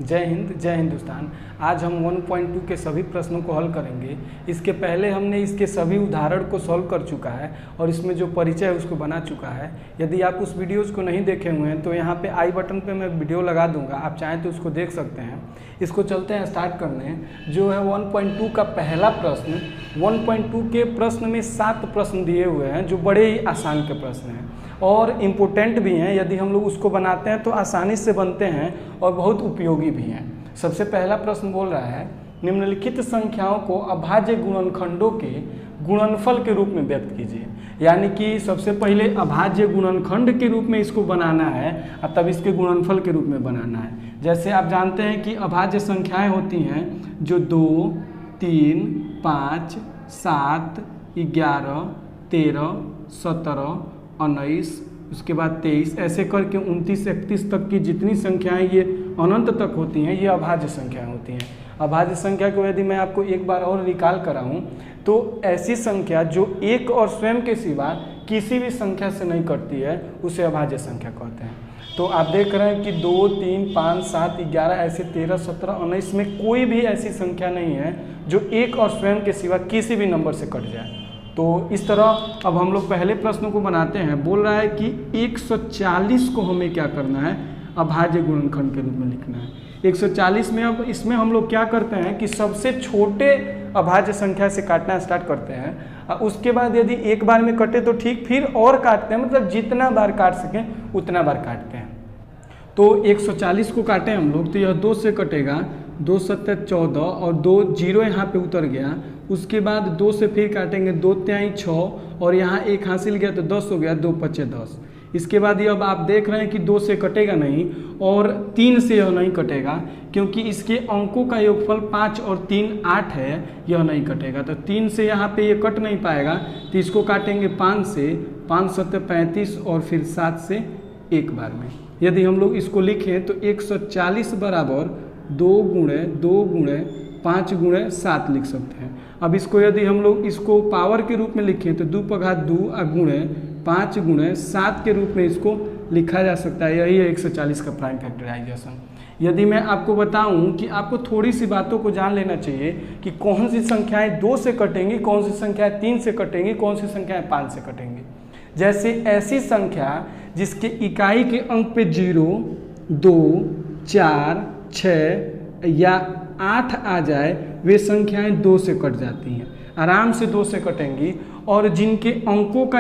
जय हिंद, जय हिंदुस्तान। आज हम 1.2 के सभी प्रश्नों को हल करेंगे। इसके पहले हमने इसके सभी उदाहरण को सॉल्व कर चुका है और इसमें जो परिचय है उसको बना चुका है। यदि आप उस वीडियोस को नहीं देखे हुए हैं तो यहाँ पे आई बटन पे मैं वीडियो लगा दूंगा, आप चाहें तो उसको देख सकते हैं। इसको चलते हैं स्टार्ट करने। जो है 1.2 का पहला प्रश्न, 1.2 के प्रश्न में 7 प्रश्न दिए हुए हैं जो बड़े ही आसान के प्रश्न हैं और इम्पोर्टेंट भी हैं। यदि हम लोग उसको बनाते हैं तो आसानी से बनते हैं और बहुत उपयोगी भी हैं। सबसे पहला प्रश्न बोल रहा है, निम्नलिखित संख्याओं को अभाज्य गुणनखंडों के गुणनफल के रूप में व्यक्त कीजिए। यानी कि सबसे पहले अभाज्य गुणनखंड के रूप में इसको बनाना है और तब इसके गुणनफल के रूप में बनाना है। जैसे आप जानते हैं कि अभाज्य संख्याएं होती हैं जो 2, 3, 5, 7, 11, 13, 17, 19, उसके बाद 23, ऐसे करके 29, 31 तक की जितनी संख्याएं ये अनंत तक होती हैं ये अभाज्य संख्याएं होती हैं। अभाज्य संख्या को यदि मैं आपको एक बार और रिकॉल कराऊं तो ऐसी संख्या जो एक और स्वयं के सिवा किसी भी संख्या से नहीं कटती है उसे अभाज्य संख्या कहते हैं। तो आप देख रहे हैं कि 2, 3, 5, 7, 11 ऐसे 13, 17, 19 में कोई भी ऐसी संख्या नहीं है जो एक और स्वयं के सिवा किसी भी नंबर से कट जाए। तो इस तरह अब हम लोग पहले प्रश्न को बनाते हैं। बोल रहा है कि 140 को हमें क्या करना है, अभाज्य गुणनखंड के रूप में लिखना है। 140 में अब इसमें हम लोग क्या करते हैं कि सबसे छोटे अभाज्य संख्या से काटना स्टार्ट करते हैं। उसके बाद यदि एक बार में कटे तो ठीक, फिर और काटते हैं, मतलब जितना बार काट सकें उतना बार काटते हैं। तो 140 को काटे हम लोग तो यह 2 से कटेगा, 2 7 14 और 2 जीरो यहाँ पे उतर गया। उसके बाद 2 से फिर काटेंगे, 2 तिहाई 6 और यहाँ 1 हासिल गया तो 10 हो गया, 2 5 10। इसके बाद ये अब आप देख रहे हैं कि 2 से कटेगा नहीं और 3 से यह नहीं कटेगा क्योंकि इसके अंकों का योगफल 5 और 3 8 है, यह नहीं कटेगा। तो 3 से यहाँ पे ये कट नहीं पाएगा तो इसको काटेंगे 5 से, 5 7 35 और फिर 7 से एक बार में। यदि हम लोग इसको लिखें तो 140 बराबर 2 गुणे 2 गुणे 5 गुणे 7 लिख सकते हैं। अब इसको यदि हम लोग इसको पावर के रूप में लिखें तो 2 पघात 2 गुणे 5 गुणे 7 के रूप में इसको लिखा जा सकता है। यही है 140 का प्राइम फैक्टराइजेशन। यदि मैं आपको बताऊं कि आपको थोड़ी सी बातों को जान लेना चाहिए कि कौन सी संख्याएं 2 से कटेंगी, कौन सी संख्याएं 3 से कटेंगी, कौन सी संख्याएं 5 से कटेंगी। जैसे ऐसी संख्या जिसके इकाई के अंक पे 0, 2, 4, 6 या 8 आ जाए वे संख्याएं 2 से कट जाती हैं, आराम से 2 से कटेंगी। और जिनके अंकों का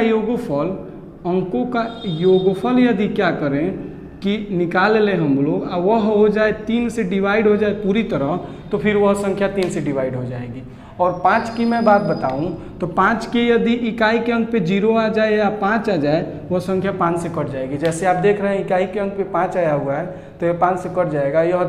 योगफल यदि क्या करें कि निकाल लें हम लोग और वह हो जाए 3 से डिवाइड हो जाए पूरी तरह तो फिर वह संख्या 3 से डिवाइड हो जाएगी। और 5 की मैं बात बताऊं तो 5 के यदि इकाई के अंक पे 0 आ जाए या 5 आ जाए वह संख्या 5 से कट जाएगी। जैसे आप देख रहे हैं इकाई के अंक पे 5 आया हुआ है तो यह 5 से कट जाएगा। यह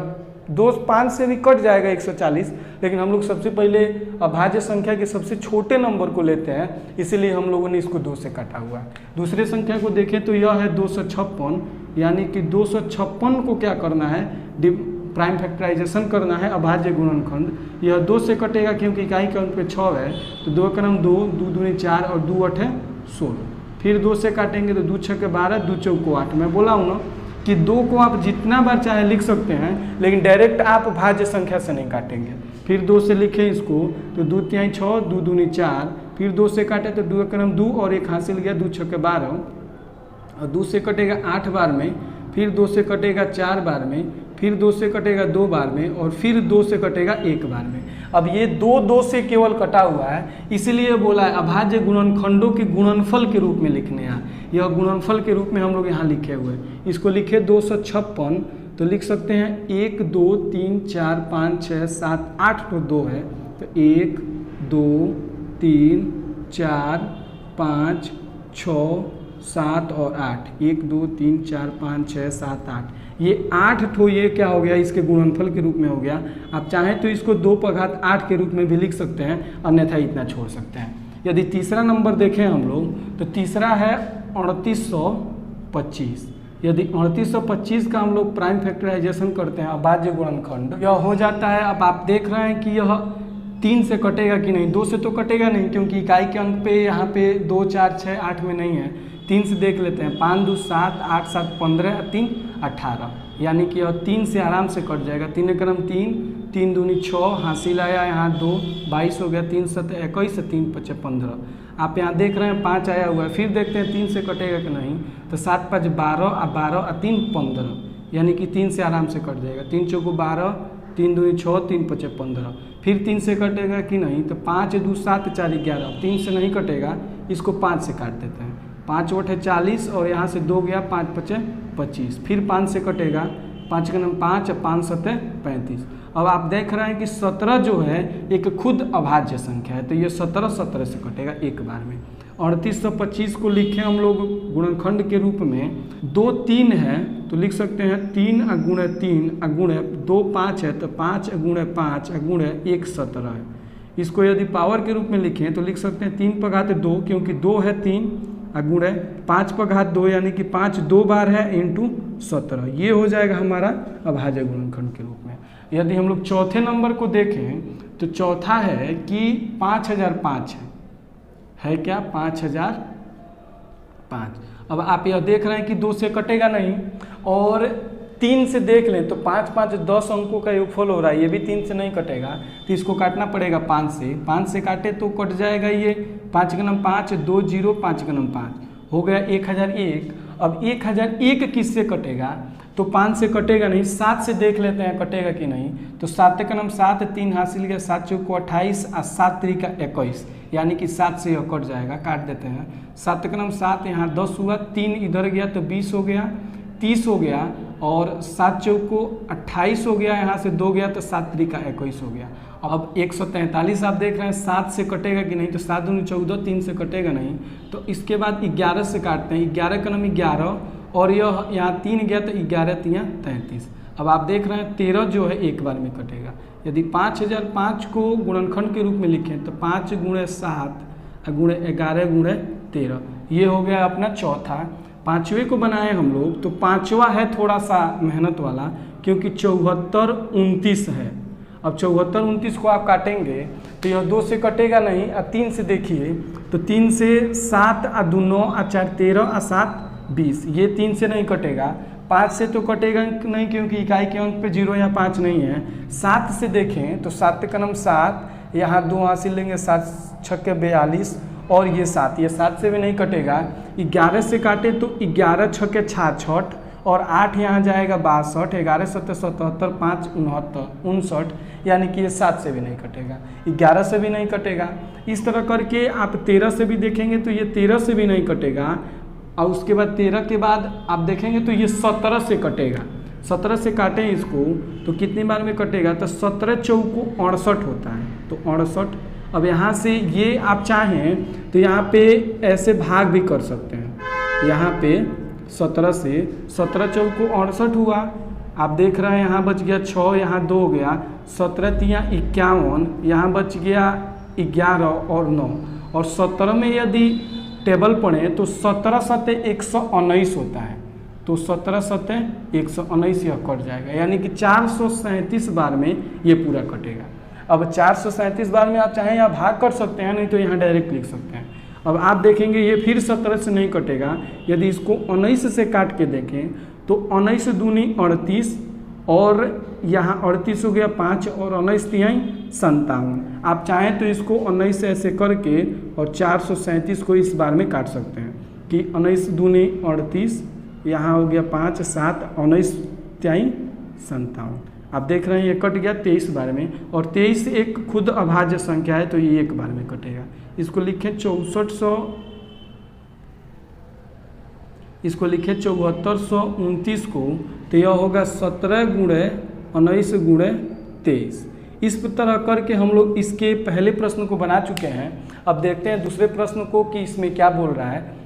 5 से भी कट जाएगा 140, लेकिन हम लोग सबसे पहले अभाज्य संख्या के सबसे छोटे नंबर को लेते हैं, इसीलिए हम लोगों ने इसको 2 से काटा हुआ है। दूसरे संख्या को देखें तो यह है 256, यानी कि 256 को क्या करना है, प्राइम फैक्टराइजेशन करना है अभाज्य गुणनखंड। यह 2 से कटेगा क्योंकि इकाई के अंक पे 6 है तो 2 क्रम 2, 2 दूनी 4 और 2 8 16। फिर 2 से काटेंगे तो 2 6 12, 2 4 8। मैं बोला हूँ ना कि 2 को आप जितना बार चाहे लिख सकते हैं लेकिन डायरेक्ट आप भाज्य संख्या से नहीं काटेंगे। फिर 2 से लिखें इसको तो 2 तिहाई 6, 2 दूनी 4, फिर 2 से काटे तो 2 क्रम 2 और 1 हासिल गया, 2 6 12 और 2 से कटेगा 8 बार में, फिर 2 से कटेगा 4 बार में, फिर 2 से कटेगा 2 बार में और फिर 2 से कटेगा 1 बार में। अब ये 2 से केवल कटा हुआ है, इसीलिए बोला है अभाज्य गुणनखंडों के गुणनफल के रूप में लिखने हैं। यह गुणनफल के रूप में हम लोग यहाँ लिखे हुए हैं। इसको लिखे 256 तो लिख सकते हैं 1 2 3 4 5 6 7 8 तो 2 है तो 1 2 3 4 5 6 7 और 8, 1 2 3 4 5 6 7 8, ये 8 ठो ये क्या हो गया, इसके गुणनफल के रूप में हो गया। आप चाहें तो इसको 2 पघात 8 के रूप में भी लिख सकते हैं, अन्यथा इतना छोड़ सकते हैं। यदि तीसरा नंबर देखें हम लोग तो तीसरा है 3825। यदि 3825 का हम लोग प्राइम फैक्टराइजेशन करते हैं अभाज्य गुणनखंड, यह हो जाता है। अब आप देख रहे हैं कि यह 3 से कटेगा कि नहीं, 2 से तो कटेगा नहीं क्योंकि इकाई के अंक पे यहाँ पे 2 4 6 8 में नहीं है। 3 से देख लेते हैं, 5 2 7 8 7 15 3 18 यानी कि यह 3 से आराम से कट जाएगा। 3 एकम 3, 3 दूनी 6, हासिल आया यहाँ 2, 22 हो गया, 3 7 21, 3 5 15। आप यहाँ देख रहे हैं 5 आया हुआ है, फिर देखते हैं 3 से कटेगा कि नहीं। तो 7 5 12 और 12 और 3 15, यानी कि 3 से आराम से कट जाएगा। 3 चौको 12, 3 दूनी 6, 3 5 15। फिर 3 से कटेगा कि नहीं, तो 5 2 7 4 11। 3 से नहीं कटेगा, इसको 5 से काट देते हैं। 5 8 40 और यहाँ से 2 गया, 5 5 25। फिर 5 से कटेगा, 5 का नाम 5, 5 7 35। अब आप देख रहे हैं कि 17 जो है एक खुद अभाज्य संख्या है, तो ये 17 17 से कटेगा एक बार में। 3825 को लिखें हम लोग गुणनखंड के रूप में। 2 3 है तो लिख सकते हैं 3 × 3 × 2 5 है तो 5 × 5 × 1 17 है। इसको यदि पावर के रूप में लिखें तो लिख सकते हैं 3 पर घात 2, क्योंकि 2 है 3 गुणे 5 पर घात 2, यानी कि 5 2 बार है इंटू 17। ये हो जाएगा हमारा अभाज्य गुणनखंड के रूप में। यदि हम लोग चौथे नंबर को देखें तो चौथा है कि 5005 है क्या 5005। अब आप यह देख रहे हैं कि 2 से कटेगा नहीं, और 3 से देख लें तो 5 5 10 अंकों का योगफल हो रहा है, ये भी 3 से नहीं कटेगा, तो इसको काटना पड़ेगा 5 से। 5 से काटे तो कट जाएगा ये 5 का नाम 5, 2 0, 5 का नाम 5 हो गया 1001। अब 1001 किससे कटेगा, तो 5 से कटेगा नहीं, 7 से देख लेते हैं कटेगा कि नहीं। तो 7 का नाम 7, 3 हासिल गया, 7 चौको 28 और 7 3 का 21, यानी कि 7 से यह कट जाएगा, काट देते हैं। 7 का नाम 7, यहाँ 10 हुआ, 3 इधर गया तो 20 हो गया, 30 हो गया, और 7 चौको 28 हो गया, यहाँ से 2 गया तो 7 3 का 21 हो गया। अब 143 आप देख रहे हैं 7 से कटेगा कि नहीं, तो 7 दूनी 14, 3 से कटेगा नहीं, तो इसके बाद 11 से काटते हैं। 11 का नाम 11, और यह यहाँ 3 गया तो 11 3 33। अब आप देख रहे हैं 13 जो है एक बार में कटेगा। यदि 5005 को गुणनखंड के रूप में लिखें तो 5 × 7 × 11 × 13, ये हो गया अपना चौथा। पाँचवें को बनाए हम लोग, तो पाँचवा है थोड़ा सा मेहनत वाला, क्योंकि 74 29 है। अब 74 29 को आप काटेंगे तो यह 2 से कटेगा नहीं, और 3 से देखिए तो 3 से 7 और 2 9 और 4 13 और 7 20, ये 3 से नहीं कटेगा। 5 से तो कटेगा नहीं, क्योंकि इकाई के अंक पे 0 या 5 नहीं है। 7 से देखें तो 7 का नाम 7, यहाँ 2 हासिल लेंगे, 7 6 42, और ये 7, ये 7 से भी नहीं कटेगा। 11 से काटे तो 11 6 66, और 8 यहाँ जाएगा 62, 11 7 77, 5 69, यानी कि ये 7 से भी नहीं कटेगा, 11 से भी नहीं कटेगा। इस तरह करके आप 13 से भी देखेंगे तो ये 13 से भी नहीं कटेगा, और उसके बाद 13 के बाद आप देखेंगे तो ये 17 से कटेगा। 17 से काटें इसको तो कितनी बार में कटेगा, तो 17 चौको 68 होता है, तो 68। अब यहाँ से ये आप चाहें तो यहाँ पे ऐसे भाग भी कर सकते हैं। यहाँ पे 17 से 17 चौको 68 हुआ, आप देख रहे हैं यहाँ बच गया 6, यहाँ 2 हो गया, 17 3 51, यहाँ बच गया 11 और 9, और 17 में यदि टेबल पढ़ें तो 17 7 119 होता है, तो 17 7 119 यह कट जाएगा, यानी कि 437 बार में ये पूरा कटेगा। अब 437 बार में आप चाहें यहाँ भाग कर सकते हैं, नहीं तो यहाँ डायरेक्ट लिख सकते हैं। अब आप देखेंगे ये फिर 17 से नहीं कटेगा। यदि इसको 19 से काट के देखें तो 19 दूनी 38, और यहाँ 38 हो गया 5, और 19 3 57। आप चाहें तो इसको 19 से ऐसे करके और 437 को इस बार में काट सकते हैं कि 19 दूनी 38, यहाँ हो गया 5 7, 19 3 57। आप देख रहे हैं ये कट गया 23 बार में, और 23 एक खुद अभाज्य संख्या है, तो ये एक बार में कटेगा। इसको लिखें 6400, इसको लिखें 7429 को, तो यह होगा 17 × 19 × 23। इस तरह करके हम लोग इसके पहले प्रश्न को बना चुके हैं। अब देखते हैं दूसरे प्रश्न को कि इसमें क्या बोल रहा है।